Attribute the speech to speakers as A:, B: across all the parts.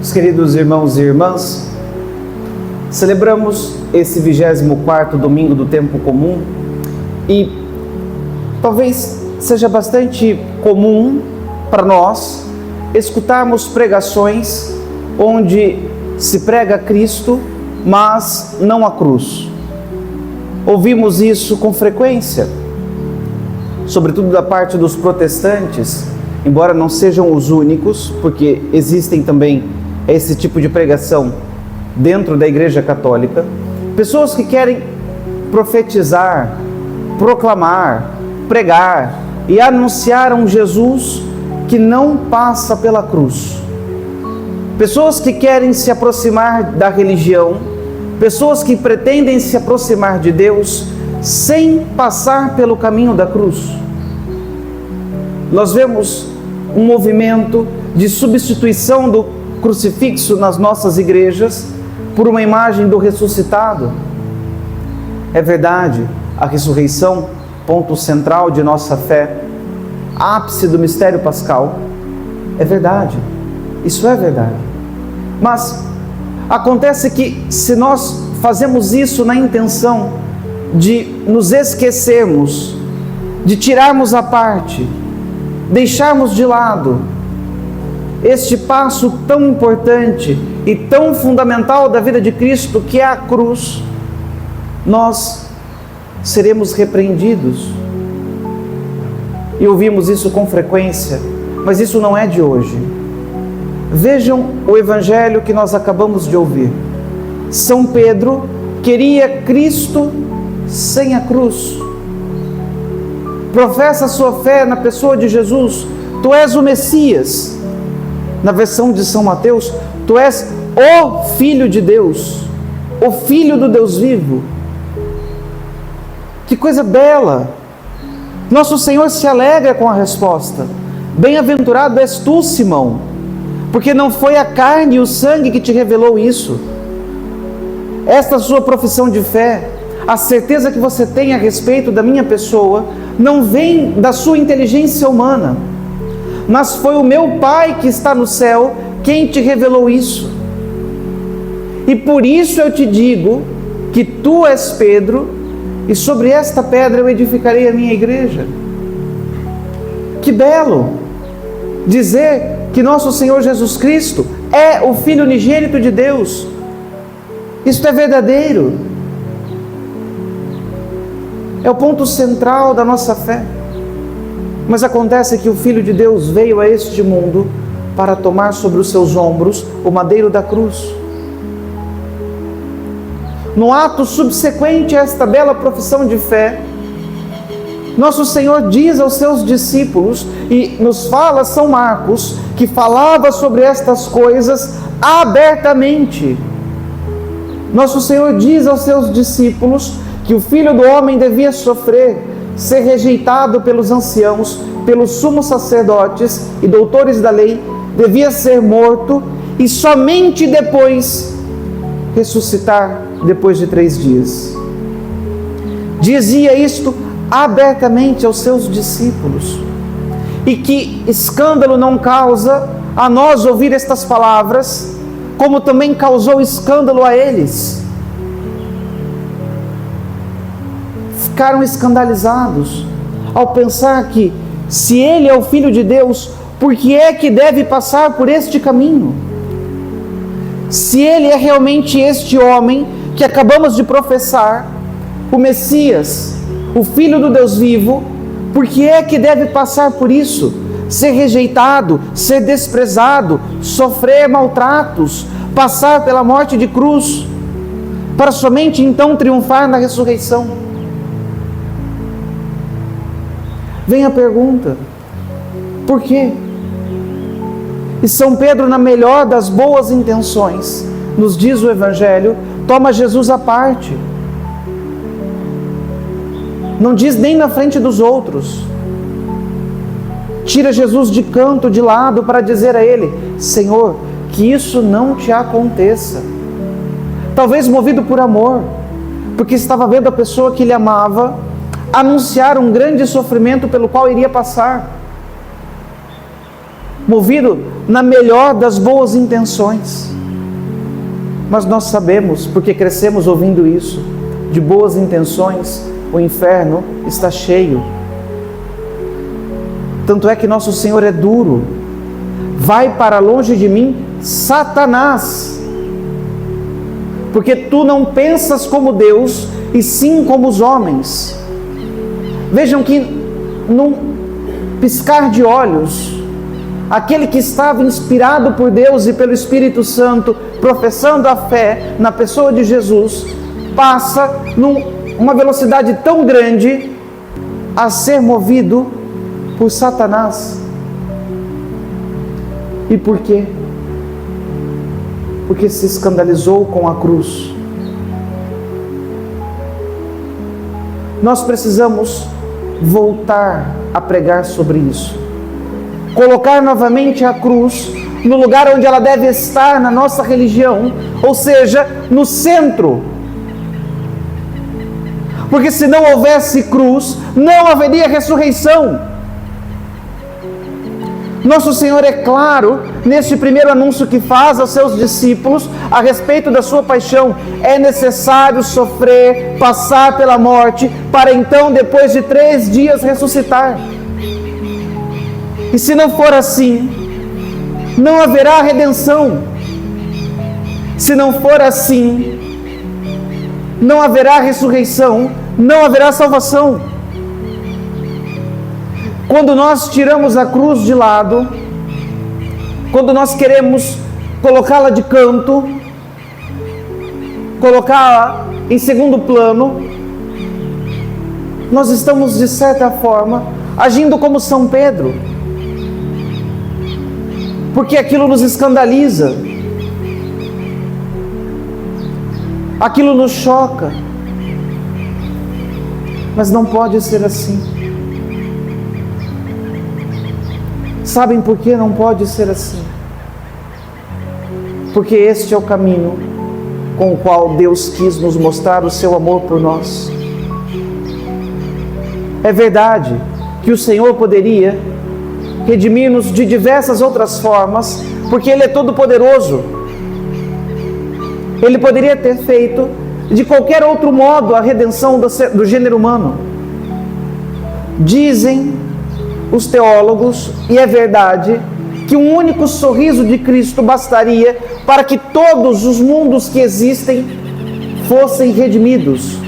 A: Meus queridos irmãos e irmãs, celebramos esse 24º domingo do tempo comum e talvez seja bastante comum para nós escutarmos pregações onde se prega Cristo, mas não a cruz. Ouvimos isso com frequência, sobretudo da parte dos protestantes, embora não sejam os únicos, porque existem também esse tipo de pregação dentro da Igreja Católica. Pessoas que querem profetizar, proclamar, pregar e anunciar um Jesus que não passa pela cruz. Pessoas que querem se aproximar da religião, pessoas que pretendem se aproximar de Deus sem passar pelo caminho da cruz. Nós vemos um movimento de substituição do crucifixo nas nossas igrejas por uma imagem do ressuscitado. É verdade, a ressurreição, ponto central de nossa fé, ápice do mistério pascal, é verdade, isso é verdade. Mas acontece que se nós fazemos isso na intenção de nos esquecermos, de tirarmos à parte, deixarmos de lado este passo tão importante e tão fundamental da vida de Cristo, que é a cruz, nós seremos repreendidos. E ouvimos isso com frequência, mas isso não é de hoje. Vejam o evangelho que nós acabamos de ouvir. São Pedro queria Cristo sem a cruz. Professa sua fé na pessoa de Jesus. Tu és o Messias. Na versão de São Mateus, tu és o Filho de Deus, o Filho do Deus vivo. Que coisa bela! Nosso Senhor se alegra com a resposta. Bem-aventurado és tu, Simão, porque não foi a carne e o sangue que te revelou isso. Esta sua profissão de fé, a certeza que você tem a respeito da minha pessoa, não vem da sua inteligência humana, mas foi o meu Pai que está no céu quem te revelou isso. E por isso eu te digo que tu és Pedro, e sobre esta pedra eu edificarei a minha igreja. Que belo dizer que nosso Senhor Jesus Cristo é o Filho unigênito de Deus. Isto é verdadeiro. É o ponto central da nossa fé. Mas acontece que o Filho de Deus veio a este mundo para tomar sobre os seus ombros o madeiro da cruz. No ato subsequente a esta bela profissão de fé, nosso Senhor diz aos seus discípulos, e nos fala São Marcos, que falava sobre estas coisas abertamente. Nosso Senhor diz aos seus discípulos que o Filho do Homem devia sofrer, ser rejeitado pelos anciãos, pelos sumos sacerdotes e doutores da lei, devia ser morto e somente depois ressuscitar depois de 3 dias. Dizia isto abertamente aos seus discípulos. E que escândalo não causa a nós ouvir estas palavras, como também causou escândalo a eles. Ficaram escandalizados ao pensar que, se ele é o Filho de Deus, por que é que deve passar por este caminho? Se ele é realmente este homem que acabamos de professar, o Messias, o Filho do Deus vivo, por que é que deve passar por isso? Ser rejeitado, ser desprezado, sofrer maltratos, passar pela morte de cruz, para somente então triunfar na ressurreição. Vem a pergunta: por quê? E São Pedro, na melhor das boas intenções, nos diz o Evangelho, toma Jesus à parte. Não diz nem na frente dos outros. Tira Jesus de canto, de lado, para dizer a ele: Senhor, que isso não te aconteça. Talvez movido por amor, porque estava vendo a pessoa que ele amava anunciar um grande sofrimento pelo qual iria passar. movido na melhor das boas intenções. Mas nós sabemos, porque crescemos ouvindo isso, de boas intenções o inferno está cheio. Tanto é que nosso Senhor é duro. Vai para longe de mim, Satanás, porque tu não pensas como Deus, e sim como os homens. Vejam que num piscar de olhos, aquele que estava inspirado por Deus e pelo Espírito Santo, professando a fé na pessoa de Jesus, passa numa velocidade tão grande a ser movido por Satanás. E por quê? Porque se escandalizou com a cruz. Nós precisamos voltar a pregar sobre isso. Colocar novamente a cruz no lugar onde ela deve estar na nossa religião, ou seja, no centro. Porque se não houvesse cruz, não haveria ressurreição. Nosso Senhor é claro, neste primeiro anúncio que faz aos seus discípulos, a respeito da sua paixão: é necessário sofrer, passar pela morte, para então, depois de 3 dias, ressuscitar. E se não for assim, não haverá redenção. Se não for assim, não haverá ressurreição, não haverá salvação. Quando nós tiramos a cruz de lado, quando nós queremos colocá-la de canto, colocá-la em segundo plano, nós estamos, de certa forma, agindo como São Pedro, porque aquilo nos escandaliza, aquilo nos choca, mas não pode ser assim. Sabem por que não pode ser assim? Porque este é o caminho com o qual Deus quis nos mostrar o seu amor por nós. É verdade que o Senhor poderia redimir-nos de diversas outras formas, porque Ele é todo-poderoso. Ele poderia ter feito de qualquer outro modo a redenção do gênero humano. Dizem os teólogos, e é verdade, que um único sorriso de Cristo bastaria para que todos os mundos que existem fossem redimidos.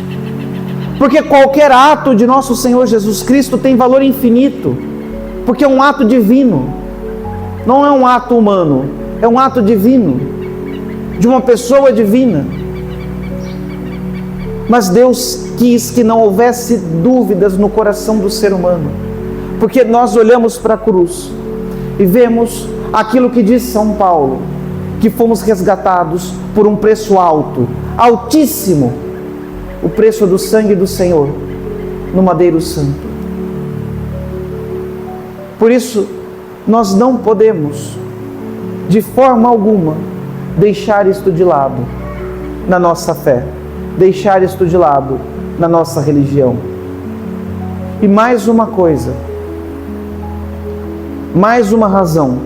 A: Porque qualquer ato de nosso Senhor Jesus Cristo tem valor infinito, porque é um ato divino, não é um ato humano, é um ato divino, de uma pessoa divina. Mas Deus quis que não houvesse dúvidas no coração do ser humano, porque nós olhamos para a cruz e vemos aquilo que diz São Paulo, que fomos resgatados por um preço alto, altíssimo, o preço do sangue do Senhor no madeiro santo. Por isso, nós não podemos, de forma alguma, deixar isto de lado na nossa fé, deixar isto de lado na nossa religião. E mais uma coisa, mais uma razão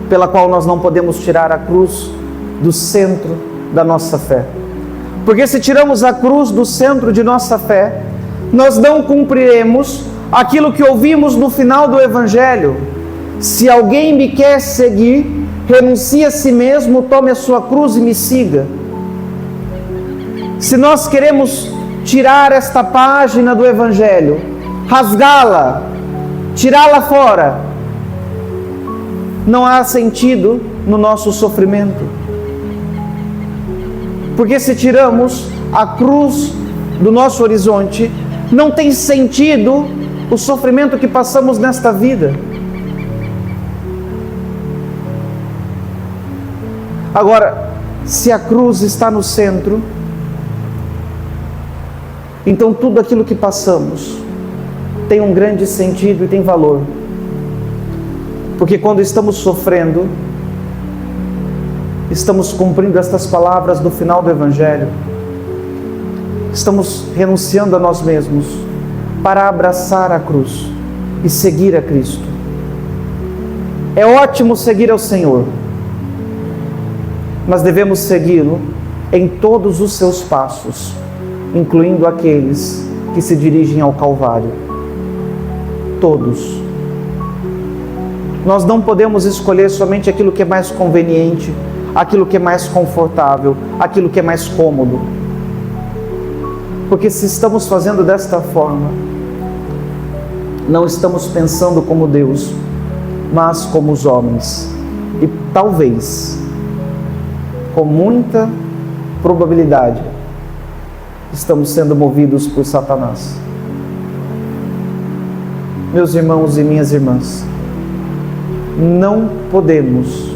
A: pela qual nós não podemos tirar a cruz do centro da nossa fé. Porque se tiramos a cruz do centro de nossa fé, nós não cumpriremos aquilo que ouvimos no final do Evangelho: se alguém me quer seguir, renuncie a si mesmo, tome a sua cruz e me siga. Se nós queremos tirar esta página do Evangelho, rasgá-la, tirá-la fora, não há sentido no nosso sofrimento. Porque se tiramos a cruz do nosso horizonte, não tem sentido o sofrimento que passamos nesta vida. Agora, se a cruz está no centro, então tudo aquilo que passamos tem um grande sentido e tem valor. Porque quando estamos sofrendo, estamos cumprindo estas palavras do final do Evangelho. Estamos renunciando a nós mesmos para abraçar a cruz e seguir a Cristo. É ótimo seguir ao Senhor, mas devemos segui-lo em todos os seus passos, incluindo aqueles que se dirigem ao Calvário. Todos. Nós não podemos escolher somente aquilo que é mais conveniente, aquilo que é mais confortável, aquilo que é mais cômodo. Porque se estamos fazendo desta forma, não estamos pensando como Deus, mas como os homens. E talvez, com muita probabilidade, estamos sendo movidos por Satanás. Meus irmãos e minhas irmãs, não podemos,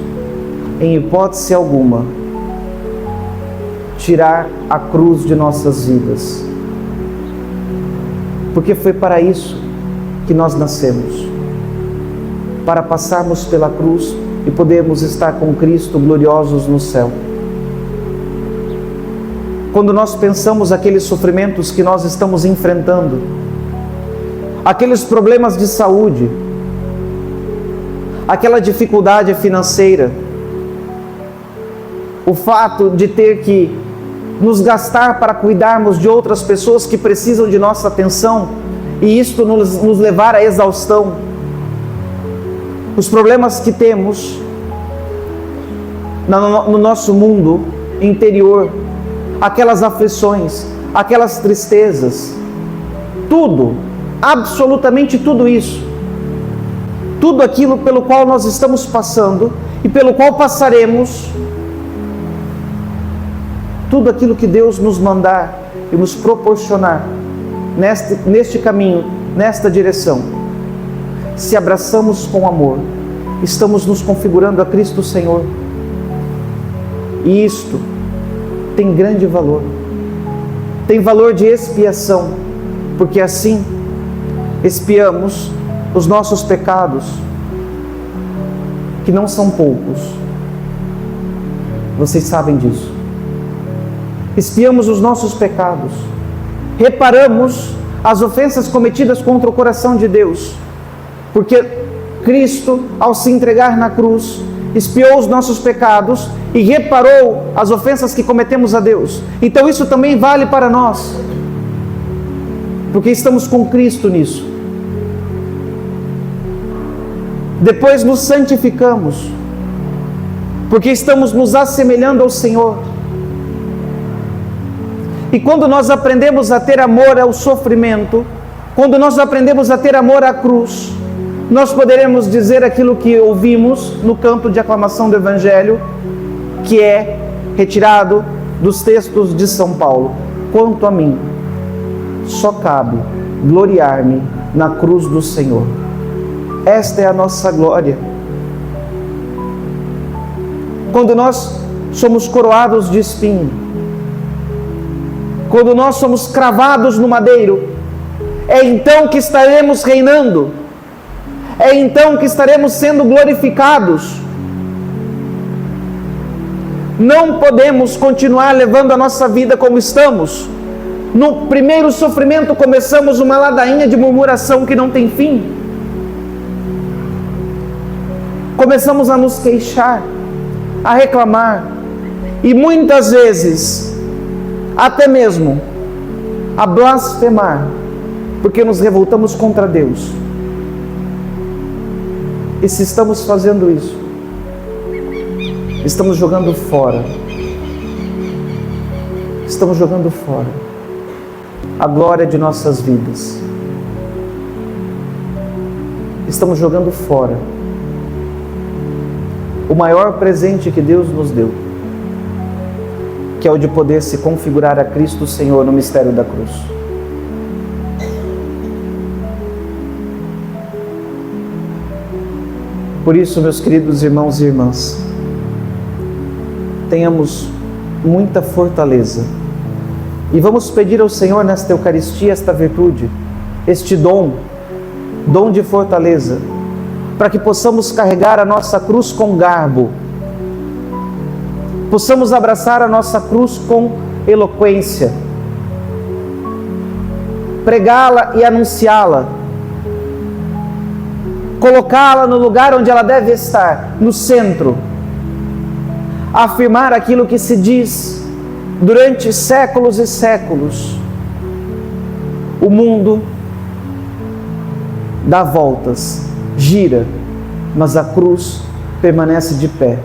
A: em hipótese alguma, tirar a cruz de nossas vidas, porque foi para isso que nós nascemos, para passarmos pela cruz e podermos estar com Cristo gloriosos no céu. Quando nós pensamos aqueles sofrimentos que nós estamos enfrentando, aqueles problemas de saúde, aquela dificuldade financeira, o fato de ter que nos gastar para cuidarmos de outras pessoas que precisam de nossa atenção e isto nos levar à exaustão, os problemas que temos no nosso mundo interior, aquelas aflições, aquelas tristezas, tudo, absolutamente tudo isso, tudo aquilo pelo qual nós estamos passando e pelo qual passaremos, tudo aquilo que Deus nos mandar e nos proporcionar neste caminho, nesta direção, se abraçamos com amor, estamos nos configurando a Cristo Senhor. E isto tem grande valor, tem valor de expiação, porque assim expiamos os nossos pecados, que não são poucos. Vocês sabem disso. Expiamos os nossos pecados, reparamos as ofensas cometidas contra o coração de Deus, porque Cristo, ao se entregar na cruz, expiou os nossos pecados e reparou as ofensas que cometemos a Deus. Então isso também vale para nós, porque estamos com Cristo nisso. Depois nos santificamos, porque estamos nos assemelhando ao Senhor. E quando nós aprendemos a ter amor ao sofrimento, quando nós aprendemos a ter amor à cruz, nós poderemos dizer aquilo que ouvimos no canto de aclamação do Evangelho, que é retirado dos textos de São Paulo. Quanto a mim, só cabe gloriar-me na cruz do Senhor. Esta é a nossa glória. Quando nós somos coroados de espinho, quando nós somos cravados no madeiro, é então que estaremos reinando, é então que estaremos sendo glorificados. Não podemos continuar levando a nossa vida como estamos. No primeiro sofrimento começamos uma ladainha de murmuração que não tem fim. Começamos a nos queixar, a reclamar, e muitas vezes até mesmo a blasfemar, porque nos revoltamos contra Deus. E se estamos fazendo isso, estamos jogando fora a glória de nossas vidas. Estamos jogando fora o maior presente que Deus nos deu, que é o de poder se configurar a Cristo Senhor no mistério da cruz. Por isso, meus queridos irmãos e irmãs, tenhamos muita fortaleza e vamos pedir ao Senhor nesta Eucaristia esta virtude, este dom de fortaleza, para que possamos carregar a nossa cruz com garbo, possamos abraçar a nossa cruz com eloquência, pregá-la e anunciá-la, colocá-la no lugar onde ela deve estar, no centro, afirmar aquilo que se diz durante séculos e séculos: o mundo dá voltas, gira, mas a cruz permanece de pé.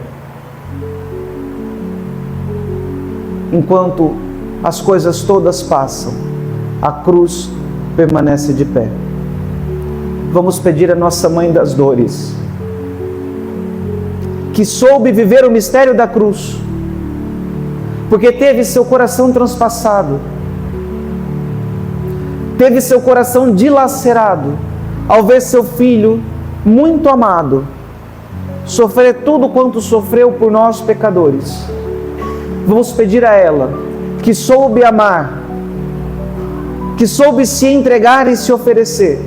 A: Enquanto as coisas todas passam, a cruz permanece de pé. Vamos pedir a Nossa Mãe das Dores, que soube viver o mistério da cruz, porque teve seu coração transpassado, teve seu coração dilacerado, ao ver seu filho muito amado sofrer tudo quanto sofreu por nós pecadores. Vamos pedir a ela, que soube amar, que soube se entregar e se oferecer,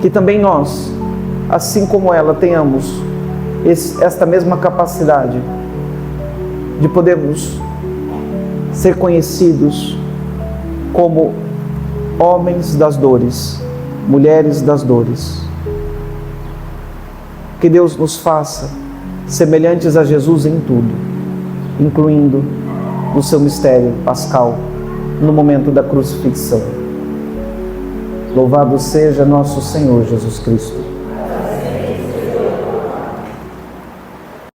A: que também nós, assim como ela, tenhamos esta mesma capacidade de podermos ser conhecidos como homens das dores, mulheres das dores. Que Deus nos faça semelhantes a Jesus em tudo, incluindo no seu mistério pascal, no momento da crucifixão. Louvado seja nosso Senhor Jesus Cristo.